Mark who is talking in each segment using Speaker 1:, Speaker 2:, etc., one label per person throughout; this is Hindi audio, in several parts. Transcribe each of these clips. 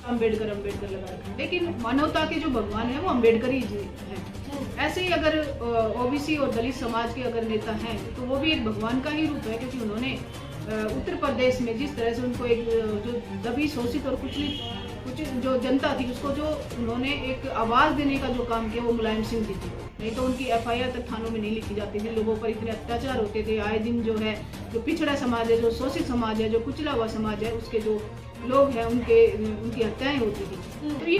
Speaker 1: अम्बेडकर अम्बेडकर लगा रखा है, लेकिन मानवता के जो भगवान है वो अम्बेडकर ही हैं। ऐसे ही अगर ओबीसी और दलित समाज के अगर नेता हैं तो वो भी एक भगवान का ही रूप है, क्योंकि उन्होंने उत्तर प्रदेश में जिस तरह से उनको एक जो दबी शोषित और कुछ जो जनता थी उसको जो उन्होंने एक आवाज़ देने का जो काम किया वो मुलायम सिंह जी थे। नहीं तो उनकी एफआईआर तक थानों में नहीं लिखी जाती थी, लोगों पर इतने अत्याचार होते थे। आए दिन जो है जो पिछड़ा समाज है, जो शोषित समाज है, जो कुचला हुआ समाज है, उसके जो लोग हैं उनकी हत्याएं होती थी। तो ये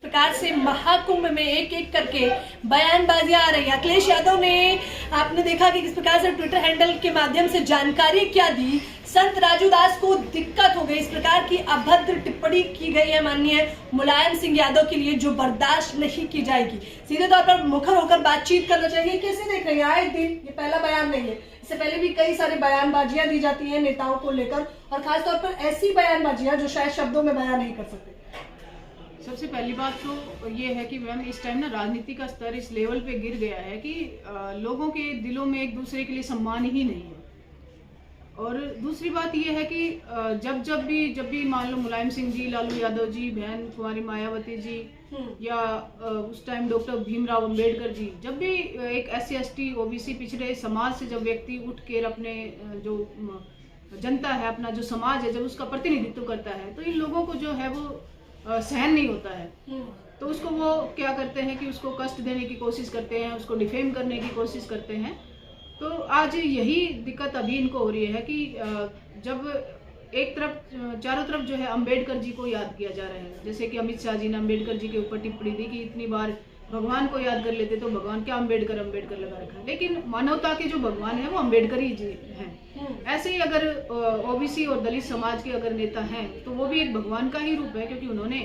Speaker 2: प्रकार से महाकुंभ में एक एक करके बयानबाजियां आ रही है। अखिलेश यादव ने आपने देखा कि किस प्रकार से ट्विटर हैंडल के माध्यम से जानकारी क्या दी। संत राजू दास को दिक्कत हो गई, इस प्रकार की अभद्र टिप्पणी की गई है माननीय मुलायम सिंह यादव के लिए, जो बर्दाश्त नहीं की जाएगी। सीधे तौर पर मुखर होकर बातचीत करना चाहिए। कैसे देख रहे हैं? आए दिन ये पहला बयान नहीं है, इससे पहले भी कई सारे बयानबाजियां दी जाती हैं नेताओं को लेकर, और खासतौर पर ऐसी बयानबाजियां जो शायद शब्दों में बयान नहीं कर सकते।
Speaker 1: सबसे पहली बात तो ये है कि मैम इस टाइम ना राजनीति का स्तर इस लेवल पे गिर गया है कि लोगों के दिलों में एक दूसरे के लिए सम्मान ही नहीं है। और दूसरी बात ये है कि जब भी मान लो मुलायम सिंह जी, लालू यादव जी, बहन कुमारी मायावती जी या उस टाइम डॉक्टर भीमराव अंबेडकर जी, जब भी एक SC ST OBC पिछड़े समाज से जब व्यक्ति उठ कर अपने जो जनता है, अपना जो समाज है, जब उसका प्रतिनिधित्व करता है तो इन लोगों को जो है वो सहन नहीं होता है। तो उसको वो क्या करते हैं कि उसको कष्ट देने की कोशिश करते हैं, उसको डिफेम करने की कोशिश करते हैं। तो आज यही दिक्कत अभी इनको हो रही है कि जब एक तरफ चारों तरफ जो है अंबेडकर जी को याद किया जा रहा है, जैसे कि अमित शाह जी ने अंबेडकर जी के ऊपर टिप्पणी दी कि इतनी बार भगवान को याद कर लेते तो भगवान क्या अम्बेडकर अम्बेडकर लगा रखा है, लेकिन मानवता के जो भगवान है वो अम्बेडकर ही जी हैं। ऐसे ही अगर ओबीसी और दलित समाज के अगर नेता हैं तो वो भी एक भगवान का ही रूप है, क्योंकि उन्होंने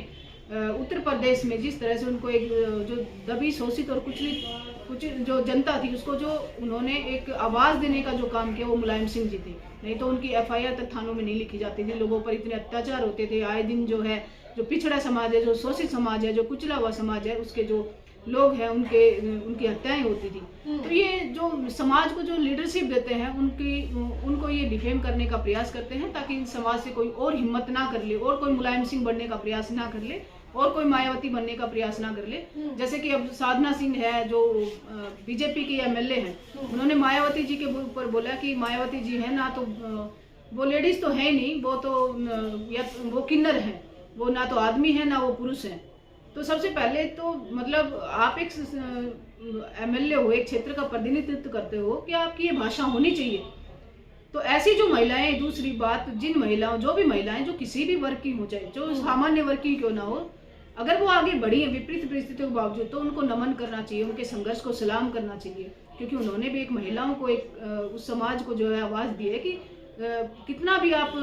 Speaker 1: उत्तर प्रदेश में जिस तरह से उनको एक जो दबी शोषित और कुछ जो जनता थी उसको जो उन्होंने एक आवाज़ देने का जो काम किया वो मुलायम सिंह जी थे। नहीं तो उनकी एफआईआर तक थानों में नहीं लिखी जाती थी, लोगों पर इतने अत्याचार होते थे। आए दिन जो है जो पिछड़ा समाज है, जो शोषित समाज है, जो कुचला हुआ समाज है, उसके जो लोग हैं उनकी हत्याएं होती थी। तो ये जो समाज को जो लीडरशिप देते हैं उनको ये डिफेम करने का प्रयास करते हैं, ताकि इन समाज से कोई और हिम्मत ना कर ले और कोई मुलायम सिंह बनने का प्रयास ना कर ले और कोई मायावती बनने का प्रयास ना कर ले। जैसे कि अब साधना सिंह है जो बीजेपी की MLA हैं, उन्होंने मायावती जी के ऊपर बोला कि मायावती जी है ना तो वो लेडीज तो है ही नहीं, वो तो या वो किन्नर है, वो ना तो आदमी है ना वो पुरुष है। तो सबसे पहले तो मतलब आप एक MLA हो, एक क्षेत्र का प्रतिनिधित्व करते हो कि आपकी ये भाषा होनी चाहिए। तो ऐसी जो महिलाएं, दूसरी बात जिन महिलाओं जो भी महिलाएं जो किसी भी वर्ग की हो, चाहे जो सामान्य वर्ग की क्यों ना हो, अगर वो आगे बढ़ी है विपरीत परिस्थितियों के बावजूद तो उनको नमन करना चाहिए, उनके संघर्ष को सलाम करना चाहिए, क्योंकि उन्होंने भी एक महिलाओं को एक उस समाज को जो है आवाज़ दी है कि कितना भी आप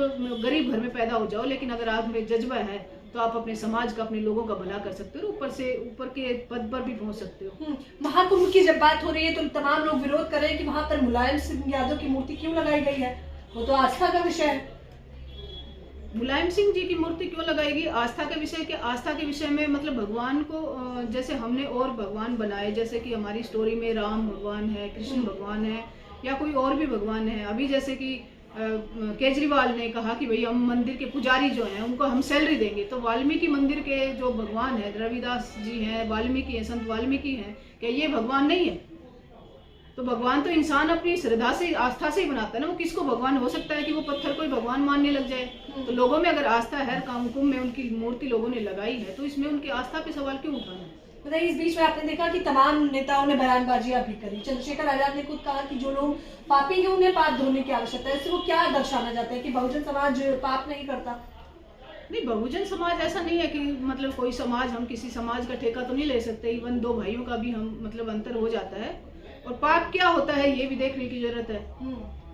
Speaker 1: गरीब घर में पैदा हो जाओ, लेकिन अगर आप में जज्बा है तो आप अपने समाज का, अपने लोगों का भला कर सकते हो, ऊपर के पद पर भी पहुंच सकते हो।
Speaker 2: महाकुंभ की जब बात हो रही है तो तमाम लोग विरोध कर रहे हैं कि वहां पर मुलायम सिंह यादव की मूर्ति क्यों लगाई गई है, वो तो आस्था का विषय है।
Speaker 1: मुलायम सिंह जी की मूर्ति क्यों लगाएगी? आस्था के विषय में मतलब भगवान को जैसे हमने और भगवान बनाए, जैसे कि हमारी स्टोरी में राम भगवान है, कृष्ण भगवान है या कोई और भी भगवान है। अभी जैसे कि केजरीवाल ने कहा कि भाई हम मंदिर के पुजारी जो हैं उनको हम सैलरी देंगे, तो वाल्मीकि मंदिर के जो भगवान है, रविदास जी हैं, वाल्मीकि हैं, संत वाल्मीकि हैं, क्या ये भगवान नहीं है? तो भगवान तो इंसान अपनी श्रद्धा से, आस्था से ही बनाता है ना। वो किसको भगवान हो सकता है कि वो पत्थर को ही भगवान मानने लग जाए? तो लोगों में अगर आस्था है, कुंभ में उनकी मूर्ति लोगों ने लगाई है, तो इसमें उनकी आस्था पे सवाल क्यों उठाना है?
Speaker 2: इस बीच में आपने देखा कि तमाम नेताओं ने बयानबाजियां भी करी। चंद्रशेखर आजाद ने खुद कहा कि जो लोग पापी हैं उन्हें पाप धोने की आवश्यकता है। इससे वो क्या दर्शाना चाहते हैं कि बहुजन समाज पाप नहीं करता?
Speaker 1: नहीं, बहुजन समाज ऐसा नहीं है कि मतलब कोई समाज, हम किसी समाज का ठेका तो नहीं ले सकते। इवन दो भाइयों का भी हम मतलब अंतर हो जाता है। और पाप क्या होता है ये भी देखने की जरूरत है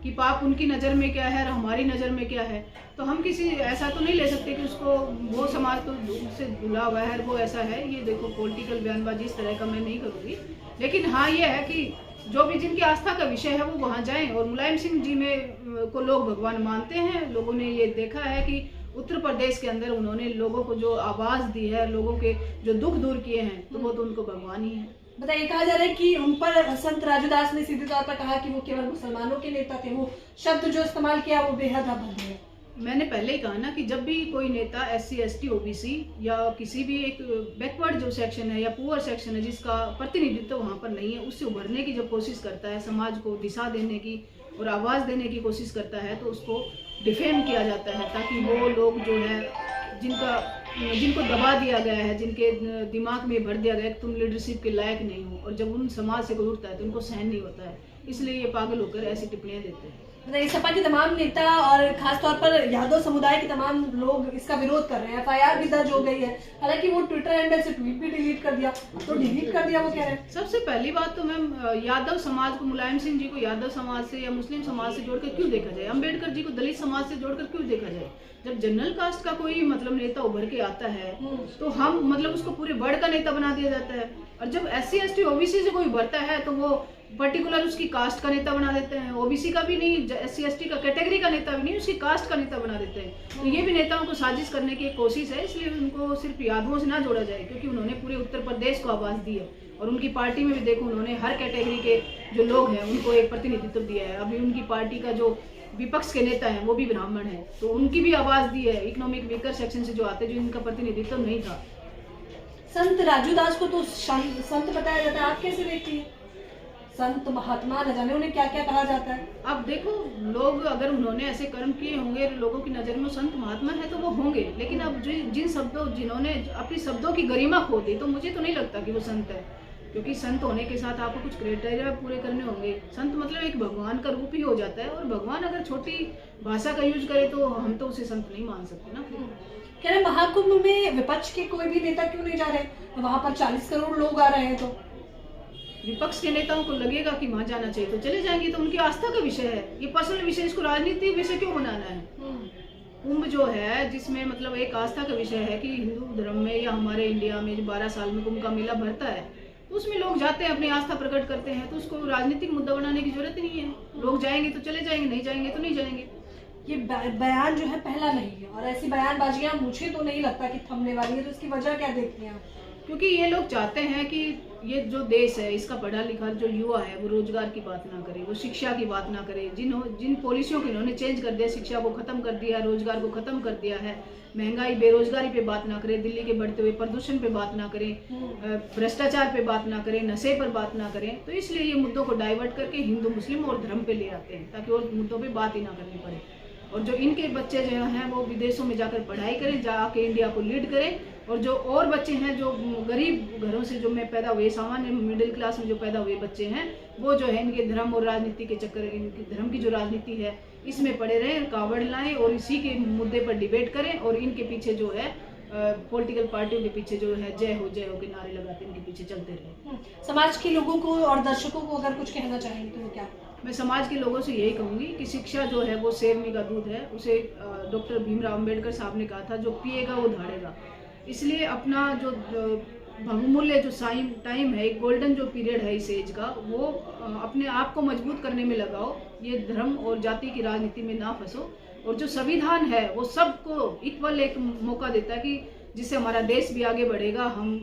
Speaker 1: कि पाप उनकी नज़र में क्या है और हमारी नज़र में क्या है। तो हम किसी ऐसा तो नहीं ले सकते कि उसको वो समाज तो उससे जुड़ा हुआ है, वो ऐसा है। ये देखो पॉलिटिकल बयानबाजी इस तरह का मैं नहीं करूँगी, लेकिन हाँ ये है कि जो भी जिनकी आस्था का विषय है वो वहाँ जाएं। और मुलायम सिंह जी में को लोग भगवान मानते हैं। लोगों ने ये देखा है कि उत्तर प्रदेश के अंदर उन्होंने लोगों को जो आवाज़ दी है, लोगों के जो दुख दूर किए हैं, तो वो तो उनको भगवान ही है।
Speaker 2: बताइए, कहा जा रहा है कि उन पर संत राजूदास ने सीधे तौर पर कहा कि वो केवल मुसलमानों के नेता थे। वो शब्द जो इस्तेमाल किया वो बेहद अभद्र है।
Speaker 1: मैंने पहले ही कहा ना कि जब भी कोई नेता SC ST OBC या किसी भी एक बैकवर्ड जो सेक्शन है या पुअर सेक्शन है जिसका प्रतिनिधित्व वहाँ पर नहीं है, उससे उभरने की जब कोशिश करता है, समाज को दिशा देने की और आवाज़ देने की कोशिश करता है, तो उसको डिफेम किया जाता है, ताकि वो लोग जो है जिनको दबा दिया गया है, जिनके दिमाग में भर दिया गया है कि तुम लीडरशिप के लायक नहीं हो, और जब उन समाज से कोई उठता है तो उनको सहन नहीं होता है, इसलिए ये पागल होकर ऐसी टिप्पणियां देते हैं।
Speaker 2: मतलब सपा के तमाम नेता और खासतौर पर यादव समुदाय के तमाम लोग इसका विरोध कर रहे हैं। FIR भी दर्ज हो गई है, हालांकि वो ट्विटर हैंडल से ट्वीट भी डिलीट कर दिया, तो डिलीट कर दिया वो कह रहे हैं।
Speaker 1: सबसे पहली बात तो मैम, यादव समाज को, मुलायम सिंह जी को यादव समाज से या मुस्लिम समाज से जोड़कर क्यों देखा जाए, अम्बेडकर जी को दलित समाज से जोड़कर क्यों देखा जाए। जब जनरल कास्ट का कोई मतलब नेता उभर के आता है तो हम मतलब उसको पूरे वर्ड का नेता बना दिया जाता है, और जब SC ST OBC से कोई उभरता है तो वो पर्टिकुलर उसकी कास्ट का नेता बना देते हैं। OBC का भी नहीं, SC ST का कैटेगरी का नेता भी नहीं, उसकी कास्ट का नेता बना देते हैं। तो ये भी नेताओं को साजिश करने की एक कोशिश है, इसलिए उनको सिर्फ यादवों से ना जोड़ा जाए, क्योंकि उन्होंने पूरे उत्तर प्रदेश को आवाज़ दी है, और उनकी पार्टी में भी देखो उन्होंने हर कैटेगरी के जो लोग हैं उनको एक प्रतिनिधित्व दिया है। अभी उनकी पार्टी का जो विपक्ष के नेता हैं वो भी ब्राह्मण है, तो उनकी भी आवाज़ दी है। इकोनॉमिक वीकर सेक्शन से जो आते, जो इनका प्रतिनिधित्व नहीं था।
Speaker 2: संत राजू दास को तो संत बताया जाता है, आप कैसे देखती है? संत महात्मा न जाने उन्हें क्या क्या कहा जाता है।
Speaker 1: अब देखो, लोग अगर उन्होंने ऐसे कर्म किए होंगे, लोगों की नज़र में संत महात्मा है तो वो होंगे, लेकिन अब जिन्होंने अपनी शब्दों की गरिमा खो दी, तो मुझे तो नहीं लगता कि वो संत है, क्योंकि संत होने के साथ आपको कुछ क्राइटेरिया पूरे करने होंगे। संत मतलब एक भगवान का रूप ही हो जाता है, और भगवान अगर छोटी भाषा का यूज करे तो हम तो उसे संत नहीं मान सकते ना।
Speaker 2: कह रहे महाकुंभ में विपक्ष के कोई भी नेता क्यों नहीं जा रहे, वहां पर 40 करोड़ लोग आ रहे हैं, तो
Speaker 1: विपक्ष के नेताओं को लगेगा कि वहां जाना चाहिए तो चले जाएंगे, तो उनकी आस्था का विषय है, ये पर्सनल विषय, इसको राजनीतिक विषय क्यों बनाना है। कुंभ जो है, जिसमें मतलब एक आस्था का विषय है कि हिंदू धर्म में या हमारे इंडिया में जो 12 साल में कुंभ का मेला भरता है, तो उसमें लोग जाते हैं, अपनी आस्था प्रकट करते हैं, तो उसको राजनीतिक मुद्दा बनाने की जरूरत नहीं है। लोग जाएंगे तो चले जाएंगे, नहीं जाएंगे तो नहीं जाएंगे।
Speaker 2: ये बयान जो है पहला नहीं है, और ऐसी बयानबाजियां मुझे तो नहीं लगता कि थमने वाली है, तो इसकी वजह क्या देखते हैं आप?
Speaker 1: क्योंकि ये लोग चाहते हैं कि ये जो देश है, इसका पढ़ा लिखा जो युवा है वो रोजगार की बात ना करे, वो शिक्षा की बात ना करे। जिन पॉलिसियों को इन्होंने चेंज कर दिया, शिक्षा को खत्म कर दिया, रोजगार को खत्म कर दिया है, महंगाई बेरोजगारी पे बात ना करें, दिल्ली के बढ़ते हुए प्रदूषण पे बात ना करें, भ्रष्टाचार पे बात ना करें, नशे पर बात ना करें, तो इसलिए ये मुद्दों को डाइवर्ट करके हिंदू मुस्लिम और धर्म पे ले आते हैं, ताकि और मुद्दों पे बात ही ना करनी पड़े। और जो इनके बच्चे जो हैं वो विदेशों में जाकर पढ़ाई करें, जाके इंडिया को लीड करें, और जो और बच्चे हैं जो गरीब घरों से जो में पैदा हुए, सामान्य मिडिल क्लास में जो पैदा हुए बच्चे हैं, वो जो है इनके धर्म और राजनीति के चक्कर, इनकी धर्म की जो राजनीति है इसमें पड़े रहें, कावड़ लाएं और इसी के मुद्दे पर डिबेट करें, और इनके पीछे जो है पॉलिटिकल पार्टियों के पीछे जो है जय हो के नारे लगाते इनके पीछे चलते रहे।
Speaker 2: समाज के लोगों को और दर्शकों को अगर कुछ कहना चाहेंगे तो क्या?
Speaker 1: मैं समाज के लोगों से यही कहूंगी कि शिक्षा जो है वो शेरनी का दूध है, उसे डॉक्टर भीमराव अम्बेडकर साहब ने कहा था, जो पिएगा वो धाड़ेगा। इसलिए अपना जो बहुमूल्य जो टाइम है, एक गोल्डन जो पीरियड है इस एज का, वो अपने आप को मजबूत करने में लगाओ, ये धर्म और जाति की राजनीति में ना फंसो। और जो संविधान है वो सबको इक्वल एक मौका देता है कि जिससे हमारा देश भी आगे बढ़ेगा, हम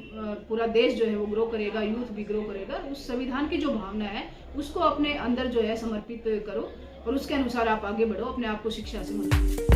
Speaker 1: पूरा देश जो है वो ग्रो करेगा, यूथ भी ग्रो करेगा। उस संविधान की जो भावना है उसको अपने अंदर जो है समर्पित करो, और उसके अनुसार आप आगे बढ़ो, अपने आप को शिक्षा से मदद।